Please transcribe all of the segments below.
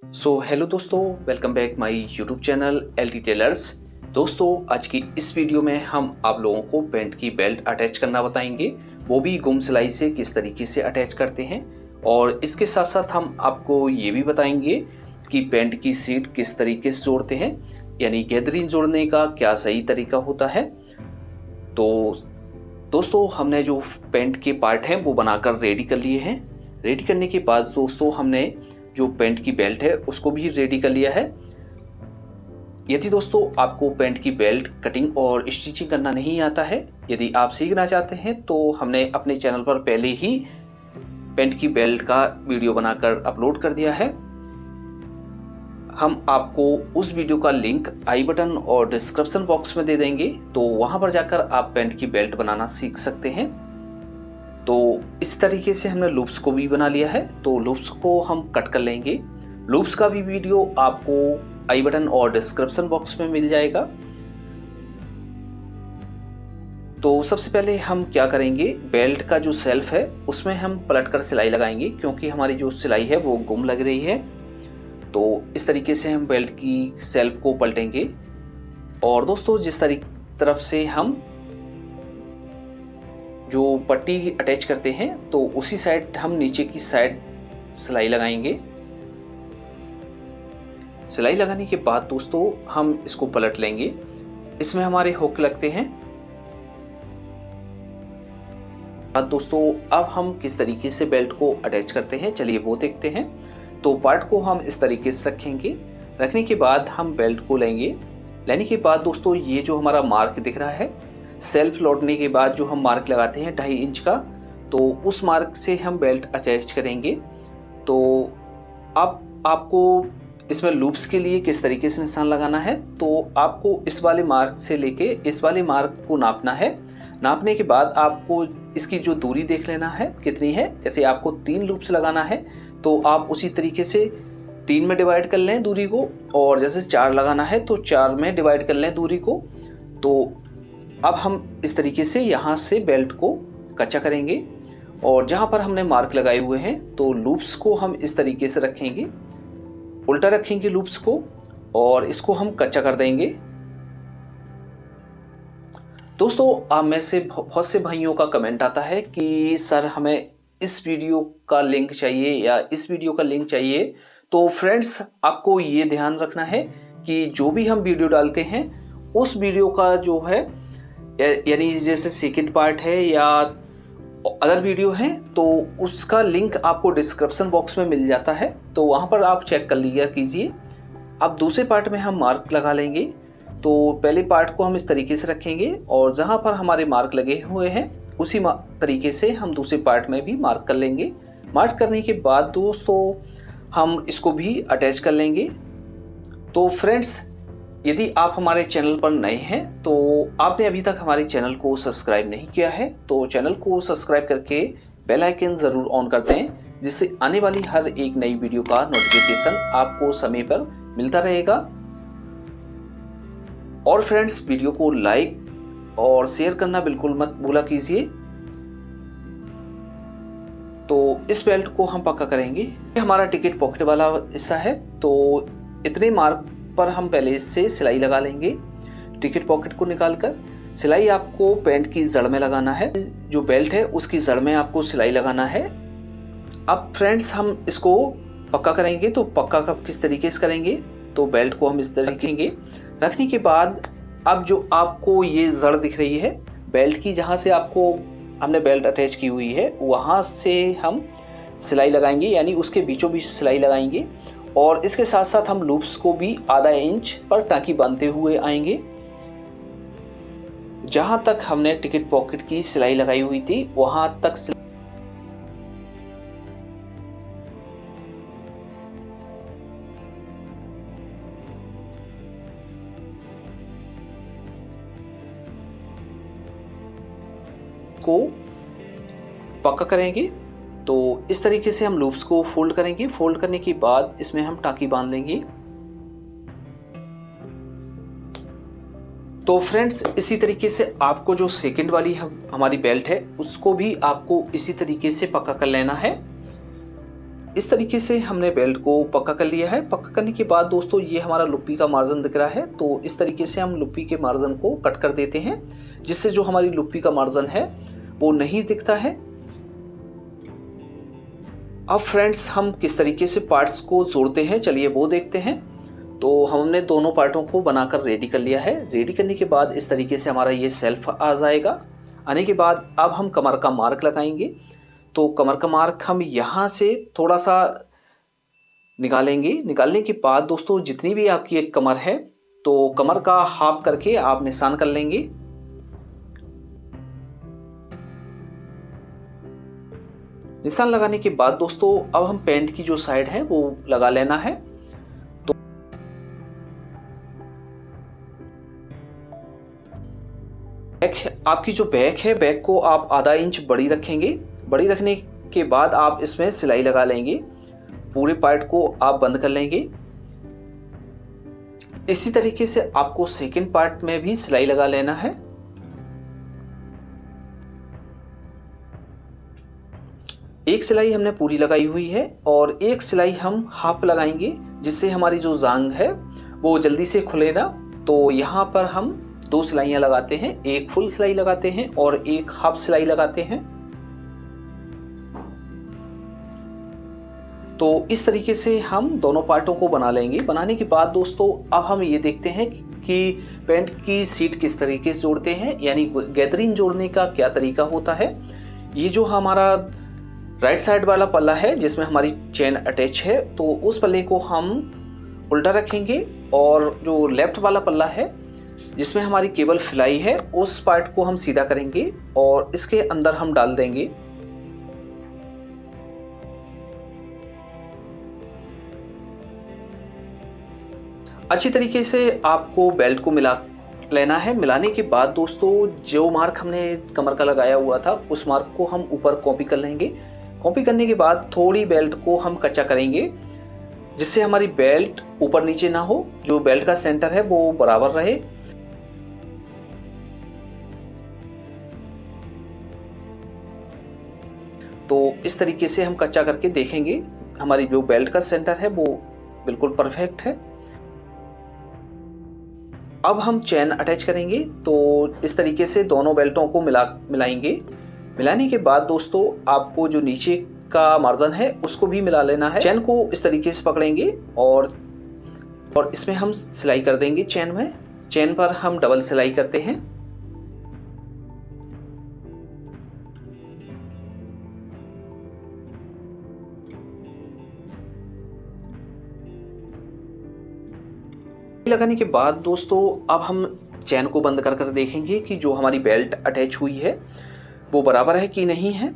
Hello दोस्तों, welcome back my YouTube channel LT tailors. दोस्तों, आज की इस वीडियो में हम आप लोगों को पैंट की बेल्ट अटैच करना बताएंगे, वो भी गुम सिलाई से किस तरीके से अटैच करते हैं। और इसके साथ साथ हम आपको ये भी बताएंगे कि पैंट की सीट किस तरीके से जोड़ते हैं, यानी गैदरिंग जोड़ने का क्या सही तरीका होता है। तो दोस्तों, हमने जो पैंट के पार्ट हैं वो बनाकर रेडी कर लिए हैं। रेडी करने के बाद दोस्तों, हमने जो पैंट की बेल्ट है उसको भी रेडी कर लिया है। यदि दोस्तों आपको पैंट की बेल्ट कटिंग और स्टिचिंग करना नहीं आता है, यदि आप सीखना चाहते हैं, तो हमने अपने चैनल पर पहले ही पैंट की बेल्ट का वीडियो बनाकर अपलोड कर दिया है। हम आपको उस वीडियो का लिंक आई बटन और डिस्क्रिप्शन बॉक्स में दे देंगे, तो वहां पर जाकर आप पैंट की बेल्ट बनाना सीख सकते हैं। तो इस तरीके से हमने लूप्स को भी बना लिया है, तो लूप्स को हम कट कर लेंगे। लूप्स का भी वीडियो आपको आई बटन और डिस्क्रिप्शन बॉक्स में मिल जाएगा। तो सबसे पहले हम क्या करेंगे, बेल्ट का जो सेल्फ है उसमें हम पलट कर सिलाई लगाएंगे, क्योंकि हमारी जो सिलाई है वो गुम लग रही है। तो इस तरीके से हम बेल्ट की सेल्फ को पलटेंगे। और दोस्तों, जिस तरफ से हम जो पट्टी अटैच करते हैं, तो उसी साइड हम नीचे की साइड सिलाई लगाएंगे। सिलाई लगाने के बाद दोस्तों हम इसको पलट लेंगे। इसमें हमारे हुक लगते हैं। दोस्तों, अब हम किस तरीके से बेल्ट को अटैच करते हैं, चलिए वो देखते हैं। तो पार्ट को हम इस तरीके से रखेंगे। रखने के बाद हम बेल्ट को लेंगे। लेने के बाद दोस्तों, ये जो हमारा मार्क दिख रहा है, सेल्फ लौटने के बाद जो हम मार्क लगाते हैं 2.5 इंच का, तो उस मार्क से हम बेल्ट अटैच करेंगे। तो अब आपको इसमें लूप्स के लिए किस तरीके से निशान लगाना है, तो आपको इस वाले मार्क से लेके इस वाले मार्क को नापना है। नापने के बाद आपको इसकी जो दूरी देख लेना है कितनी है। जैसे आपको 3 लूप्स लगाना है, तो आप उसी तरीके से 3 में डिवाइड कर लें दूरी को, और जैसे 4 लगाना है तो 4 में डिवाइड कर लें दूरी को। तो अब हम इस तरीके से यहाँ से बेल्ट को कच्चा करेंगे, और जहाँ पर हमने मार्क लगाए हुए हैं तो लूप्स को हम इस तरीके से रखेंगे, उल्टा रखेंगे लूप्स को, और इसको हम कच्चा कर देंगे। दोस्तों, आप में से बहुत से भाइयों का कमेंट आता है कि सर हमें इस वीडियो का लिंक चाहिए या इस वीडियो का लिंक चाहिए। तो फ्रेंड्स, आपको ये ध्यान रखना है कि जो भी हम वीडियो डालते हैं उस वीडियो का जो है, यानी जैसे सेकंड पार्ट है या अदर वीडियो है, तो उसका लिंक आपको डिस्क्रिप्शन बॉक्स में मिल जाता है, तो वहाँ पर आप चेक कर लिया कीजिए। अब दूसरे पार्ट में हम मार्क लगा लेंगे। तो पहले पार्ट को हम इस तरीके से रखेंगे, और जहाँ पर हमारे मार्क लगे हुए हैं उसी तरीके से हम दूसरे पार्ट में भी मार्क कर लेंगे। मार्क करने के बाद दोस्तों हम इसको भी अटैच कर लेंगे। तो फ्रेंड्स, यदि आप हमारे चैनल पर नए हैं, तो आपने अभी तक हमारे चैनल को सब्सक्राइब नहीं किया है, तो चैनल को सब्सक्राइब करके बेल आइकन ज़रूर ऑन कर दें, जिससे आने वाली हर एक नई वीडियो का नोटिफिकेशन आपको समय पर मिलता रहेगा। और फ्रेंड्स, वीडियो को लाइक और शेयर करना बिल्कुल मत भूला कीजिए। तो इस बेल्ट को हम पक्का करेंगे। ये हमारा टिकट पॉकेट वाला हिस्सा है, तो इतने मार्क पर हम पहले इससे सिलाई लगा लेंगे। टिकट पॉकेट को निकालकर सिलाई आपको पैंट की जड़ में लगाना है। जो बेल्ट है उसकी जड़ में आपको सिलाई लगाना है। अब फ्रेंड्स, हम इसको पक्का करेंगे। तो पक्का कब किस तरीके से करेंगे, तो बेल्ट को हम इस तरह रखेंगे। रखने के बाद अब जो आपको ये जड़ दिख रही है बेल्ट की, जहाँ से आपको हमने बेल्ट अटैच की हुई है, वहाँ से हम सिलाई लगाएंगे, यानी उसके बीचों बीच सिलाई लगाएंगे। और इसके साथ साथ हम लूप्स को भी आधा इंच पर टाँकी बांधते हुए आएंगे। जहां तक हमने टिकट पॉकेट की सिलाई लगाई हुई थी वहां तक को पक्का करेंगे। तो इस तरीके से हम लूप्स को फोल्ड करेंगे। फोल्ड करने के बाद इसमें हम टाँकी बांध लेंगे। तो फ्रेंड्स, इसी तरीके से आपको जो सेकंड वाली हमारी बेल्ट है उसको भी आपको इसी तरीके से पक्का कर लेना है। इस तरीके से हमने बेल्ट को पक्का कर लिया है। पक्का करने के बाद दोस्तों ये हमारा लुप्पी का मार्जिन दिख रहा है, तो इस तरीके से हम लुप्पी के मार्जिन को कट कर देते हैं, जिससे जो हमारी लुप्पी का मार्जिन है वो नहीं दिखता है। अब फ्रेंड्स हम किस तरीके से पार्ट्स को जोड़ते हैं चलिए वो देखते हैं। तो हमने दोनों पार्टों को बनाकर रेडी कर लिया है। रेडी करने के बाद इस तरीके से हमारा ये सेल्फ आ जाएगा। आने के बाद अब हम कमर का मार्क लगाएंगे। तो कमर का मार्क हम यहाँ से थोड़ा सा निकालेंगे। निकालने के बाद दोस्तों जितनी भी आपकी एक कमर है तो कमर का हाफ करके आप निशान कर लेंगे। निशान लगाने के बाद दोस्तों अब हम पैंट की जो साइड है वो लगा लेना है। तो आपकी जो बैक है, बैक को आप आधा इंच बड़ी रखेंगे। बड़ी रखने के बाद आप इसमें सिलाई लगा लेंगे। पूरे पार्ट को आप बंद कर लेंगे। इसी तरीके से आपको सेकंड पार्ट में भी सिलाई लगा लेना है। एक सिलाई हमने पूरी लगाई हुई है और एक सिलाई हम हाफ लगाएंगे, जिससे हमारी जो जांघ है वो जल्दी से खुले ना। तो यहाँ पर हम 2 सिलाइयाँ लगाते हैं, एक फुल सिलाई लगाते हैं और एक हाफ सिलाई लगाते हैं। तो इस तरीके से हम दोनों पार्टों को बना लेंगे। बनाने के बाद दोस्तों अब हम ये देखते हैं कि पैंट की सीट किस तरीके से जोड़ते हैं, यानी गैदरिंग जोड़ने का क्या तरीका होता है। ये जो हमारा राइट साइड वाला पल्ला है जिसमें हमारी चेन अटैच है, तो उस पल्ले को हम उल्टा रखेंगे और जो लेफ्ट वाला पल्ला है जिसमें हमारी केबल फिलाई है उस पार्ट को हम सीधा करेंगे और इसके अंदर हम डाल देंगे। अच्छी तरीके से आपको बेल्ट को मिला लेना है। मिलाने के बाद दोस्तों जो मार्क हमने कमर का लगाया हुआ था उस मार्क को हम ऊपर कॉपी कर लेंगे। कॉपी करने के बाद थोड़ी बेल्ट को हम कच्चा करेंगे, जिससे हमारी बेल्ट ऊपर नीचे ना हो, जो बेल्ट का सेंटर है वो बराबर रहे। तो इस तरीके से हम कच्चा करके देखेंगे हमारी जो बेल्ट का सेंटर है वो बिल्कुल परफेक्ट है। अब हम चेन अटैच करेंगे। तो इस तरीके से दोनों बेल्टों को मिलाएंगे। मिलाने के बाद दोस्तों आपको जो नीचे का मार्जिन है उसको भी मिला लेना है। चेन को इस तरीके से पकड़ेंगे और इसमें हम सिलाई कर देंगे। चेन पर हम डबल सिलाई करते हैं। लगाने के बाद दोस्तों अब हम चेन को बंद कर देखेंगे कि जो हमारी बेल्ट अटैच हुई है वो बराबर है कि नहीं है।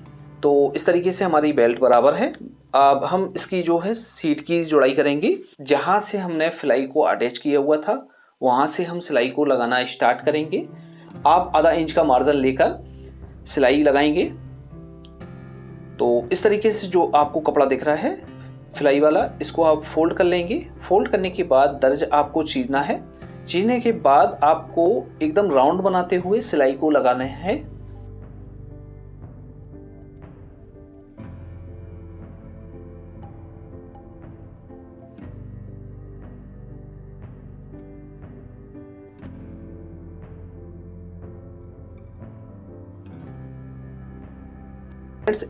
तो इस तरीके से हमारी बेल्ट बराबर है। अब हम इसकी जो है सीट की जुड़ाई करेंगे। जहाँ से हमने सिलाई को अटैच किया हुआ था वहाँ से हम सिलाई को लगाना स्टार्ट करेंगे। आप आधा इंच का मार्जिन लेकर सिलाई लगाएंगे। तो इस तरीके से जो आपको कपड़ा दिख रहा है सिलाई वाला, इसको आप फोल्ड कर लेंगे। फोल्ड करने के बाद दर्ज आपको चीरना है। चीरने के बाद आपको एकदम राउंड बनाते हुए सिलाई को लगाना है।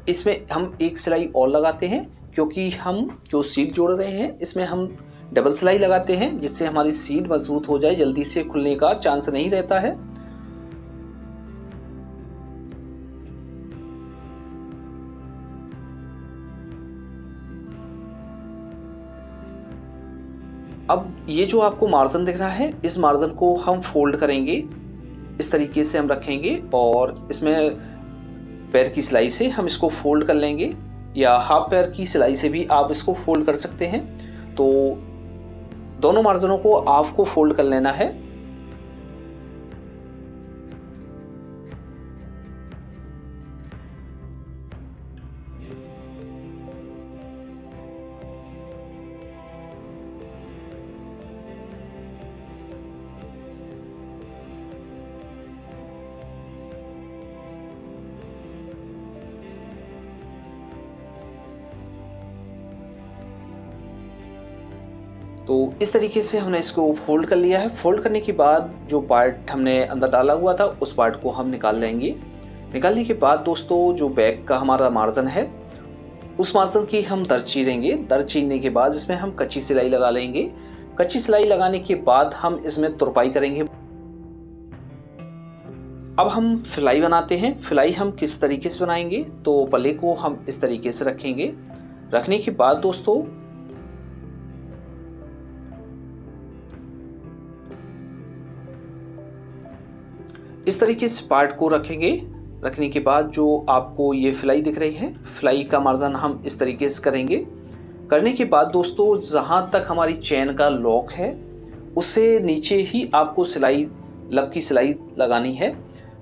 इसमें हम एक सिलाई और लगाते हैं, क्योंकि हम जो सीट जोड़ रहे हैं इसमें हम डबल सिलाई लगाते हैं, जिससे हमारी सीट मजबूत हो जाए, जल्दी से खुलने का चांस नहीं रहता है। अब ये जो आपको मार्जिन दिख रहा है इस मार्जिन को हम फोल्ड करेंगे। इस तरीके से हम रखेंगे और इसमें पैर की सिलाई से हम इसको फोल्ड कर लेंगे, या हाफ पैर की सिलाई से भी आप इसको फोल्ड कर सकते हैं। तो दोनों मार्जिनों को आपको फोल्ड कर लेना है। तो इस तरीके से हमने इसको फोल्ड कर लिया है। फोल्ड करने के बाद जो पार्ट हमने अंदर डाला हुआ था उस पार्ट को हम निकाल लेंगे। निकालने के बाद दोस्तों जो बैक का हमारा मार्जिन है उस मार्जिन की हम दर्ज चीरेंगे। दर्ज चीरने के बाद इसमें हम कच्ची सिलाई लगा लेंगे। कच्ची सिलाई लगाने के बाद हम इसमें तुरपाई करेंगे। अब हम फिलाई बनाते हैं। फिलाई हम किस तरीके से बनाएंगे, तो पल्ले को हम इस तरीके से रखेंगे। रखने के बाद दोस्तों इस तरीके से पार्ट को रखेंगे। रखने के बाद जो आपको ये फिलाई दिख रही है, फिलाई का मार्जिन हम इस तरीके से करेंगे। करने के बाद दोस्तों जहाँ तक हमारी चैन का लॉक है उससे नीचे ही आपको सिलाई लब की सिलाई लगानी है।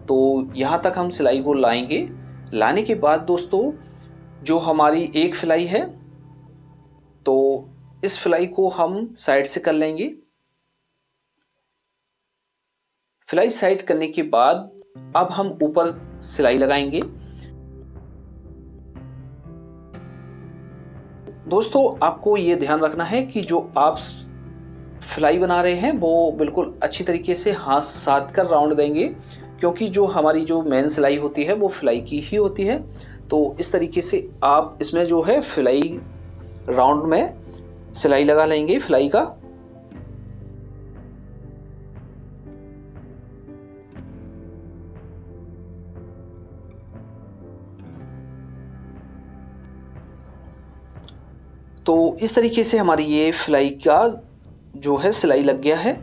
तो यहाँ तक हम सिलाई को लाएंगे। लाने के बाद दोस्तों जो हमारी एक फिलाई है तो इस फिलाई को हम साइड से कर लेंगे। फिलाई साइड करने के बाद अब हम ऊपर सिलाई लगाएंगे। दोस्तों आपको ये ध्यान रखना है कि जो आप फिलाई बना रहे हैं वो बिल्कुल अच्छी तरीके से हाथ साध कर राउंड देंगे, क्योंकि जो हमारी जो मेन सिलाई होती है वो फिलाई की ही होती है। तो इस तरीके से आप इसमें जो है फिलाई राउंड में सिलाई लगा लेंगे फिलाई का। तो इस तरीके से हमारी ये फिलाई का जो है सिलाई लग गया है।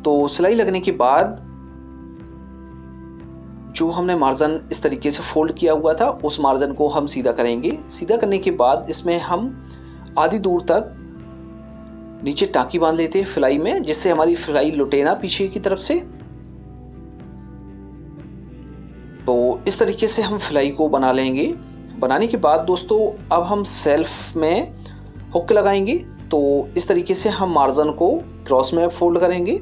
तो सिलाई लगने के बाद जो हमने मार्जिन इस तरीके से फोल्ड किया हुआ था उस मार्जिन को हम सीधा करेंगे। सीधा करने के बाद इसमें हम आधी दूर तक नीचे टाँकी बांध लेते हैं फिलाई में, जिससे हमारी फिलाई लुटे ना पीछे की तरफ से। तो इस तरीके से हम फिलाई को बना लेंगे। बनाने के बाद दोस्तों अब हम सेल्फ में हुक लगाएंगे। तो इस तरीके से हम मार्जिन को क्रॉस में फोल्ड करेंगे।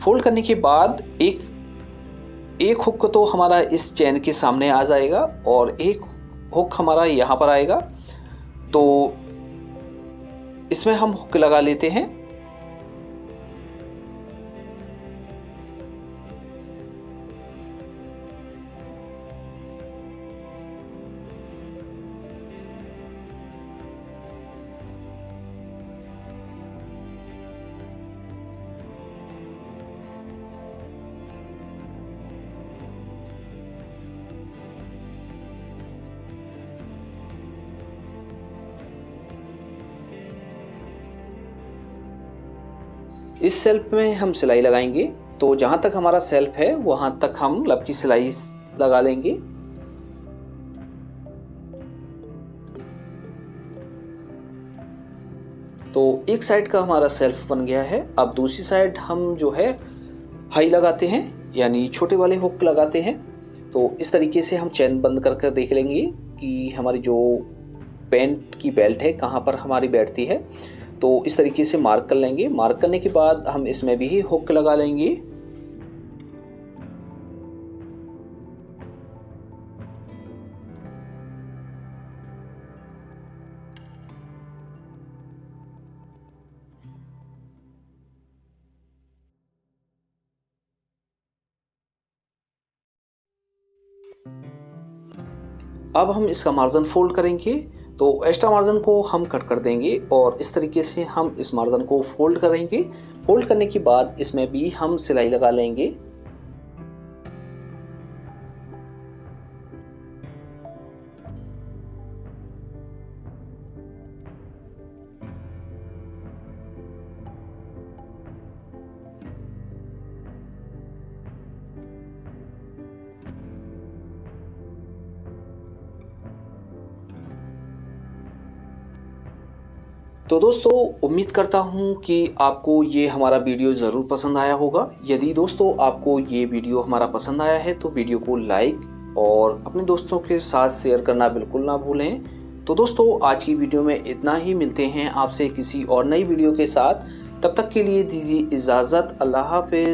फोल्ड करने के बाद एक हुक तो हमारा इस चैन के सामने आ जाएगा और एक हुक हमारा यहाँ पर आएगा। तो इसमें हम हुक लगा लेते हैं। इस सेल्फ में हम सिलाई लगाएंगे। तो जहाँ तक हमारा सेल्फ है वहाँ तक हम लब की सिलाई लगा लेंगे। तो एक साइड का हमारा सेल्फ बन गया है। अब दूसरी साइड हम जो है हाई लगाते हैं, यानी छोटे वाले हुक लगाते हैं। तो इस तरीके से हम चैन बंद कर देख लेंगे कि हमारी जो पैंट की बेल्ट है कहाँ पर हमारी बैठती है। तो इस तरीके से मार्क कर लेंगे। मार्क करने के बाद हम इसमें भी हुक लगा लेंगे। अब हम इसका मार्जिन फोल्ड करेंगे। तो एक्स्ट्रा मार्जिन को हम कट कर देंगे और इस तरीके से हम इस मार्जिन को फोल्ड करेंगे। फोल्ड करने के बाद इसमें भी हम सिलाई लगा लेंगे। तो दोस्तों उम्मीद करता हूँ कि आपको ये हमारा वीडियो ज़रूर पसंद आया होगा। यदि दोस्तों आपको ये वीडियो हमारा पसंद आया है तो वीडियो को लाइक और अपने दोस्तों के साथ शेयर करना बिल्कुल ना भूलें। तो दोस्तों आज की वीडियो में इतना ही। मिलते हैं आपसे किसी और नई वीडियो के साथ। तब तक के लिए दीजिए इजाज़त। अल्लाह हाफ़िज़।